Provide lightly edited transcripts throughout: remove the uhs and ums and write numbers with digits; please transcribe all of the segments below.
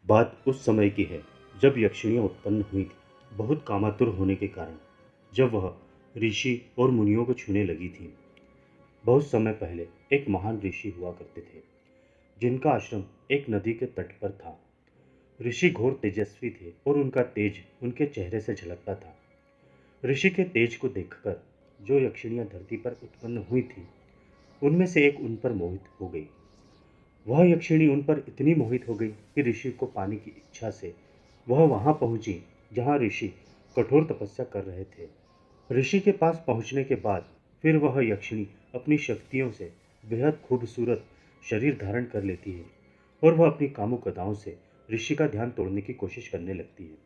बात उस समय की है जब यक्षिणियाँ उत्पन्न हुई थी, बहुत कामातुर होने के कारण। जब वह ऋषि और मुनियों को छूने लगी थी। बहुत समय पहले एक महान ऋषि हुआ करते थे, जिनका आश्रम एक नदी के तट पर था। ऋषि घोर तेजस्वी थे और उनका तेज उनके चेहरे से झलकता था। ऋषि के तेज को देखकर जो यक्षिणियाँ धरती पर उत्पन्न हुई थी, उनमें से एक उन पर मोहित हो गई। वह यक्षिणी उन पर इतनी मोहित हो गई कि ऋषि को पाने की इच्छा से वह वहां पहुंची जहां ऋषि कठोर तपस्या कर रहे थे। ऋषि के पास पहुंचने के बाद फिर वह यक्षिणी अपनी शक्तियों से बेहद खूबसूरत शरीर धारण कर लेती है और वह अपनी कामुक अदाओं से ऋषि का ध्यान तोड़ने की कोशिश करने लगती है।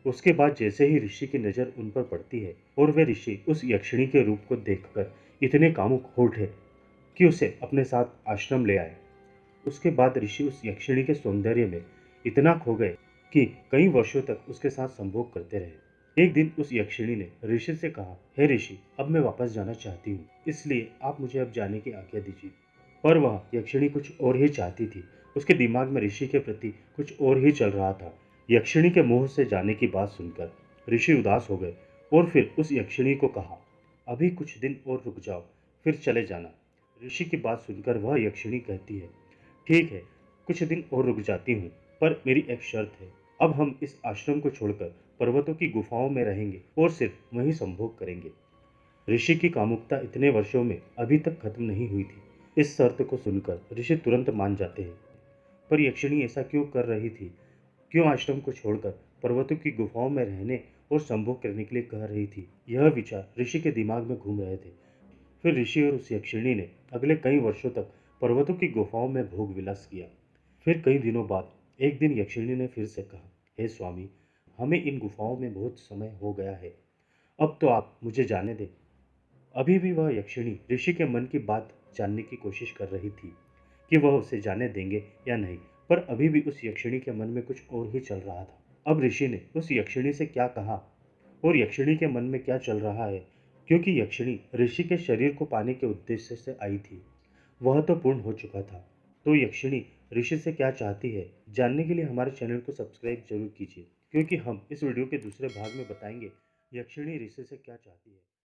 उसके बाद जैसे ही ऋषि की नज़र उन पर पड़ती है और वे ऋषि उस यक्षिणी के रूप को देखकर इतने कामुक हो उठे कि उसे अपने साथ आश्रम ले आए। उसके बाद ऋषि उस यक्षिणी के सौंदर्य में इतना खो गए कि कई वर्षों तक उसके साथ संभोग करते रहे। एक दिन उस यक्षिणी ने ऋषि से कहा, हे ऋषि, अब मैं वापस जाना चाहती हूँ, इसलिए आप मुझे अब जाने की आज्ञा दीजिए। पर वह यक्षिणी कुछ और ही चाहती थी। उसके दिमाग में ऋषि के प्रति कुछ और ही चल रहा था। यक्षिणी के मुंह से जाने की बात सुनकर ऋषि उदास हो गए और फिर उस यक्षिणी को कहा, अभी कुछ दिन और रुक जाओ, फिर चले जाना। ऋषि की बात सुनकर वह यक्षिणी कहती है, ठीक है, कुछ दिन और रुक जाती हूँ, पर मेरी एक शर्त है। अब हम इस आश्रम को छोड़कर पर्वतों की गुफाओं में रहेंगे और सिर्फ वहीं संभोग करेंगे। ऋषि की कामुकता इतने वर्षों में अभी तक खत्म नहीं हुई थी। इस शर्त को सुनकर ऋषि तुरंत मान जाते हैं। पर यक्षिणी ऐसा क्यों कर रही थी? क्यों आश्रम को छोड़कर पर्वतों की गुफाओं में रहने और संभोग करने के लिए कह रही थी? यह विचार ऋषि के दिमाग में घूम रहे थे। फिर ऋषि और उस यक्षिणी ने अगले कई वर्षों तक पर्वतों की गुफाओं में भोग विलास किया। फिर कई दिनों बाद एक दिन यक्षिणी ने फिर से कहा, हे स्वामी, हमें इन गुफाओं में बहुत समय हो गया है, अब तो आप मुझे जाने दें। अभी भी वह यक्षिणी ऋषि के मन की बात जानने की कोशिश कर रही थी कि वह उसे जाने देंगे या नहीं, पर अभी भी उस यक्षिणी के मन में कुछ और ही चल रहा था। अब ऋषि ने उस यक्षिणी से क्या कहा और यक्षिणी के मन में क्या चल रहा है, क्योंकि यक्षिणी ऋषि के शरीर को पाने के उद्देश्य से आई थी, वह तो पूर्ण हो चुका था। तो यक्षिणी ऋषि से क्या चाहती है, जानने के लिए हमारे चैनल को सब्सक्राइब जरूर कीजिए, क्योंकि हम इस वीडियो के दूसरे भाग में बताएंगे यक्षिणी ऋषि से क्या चाहती है।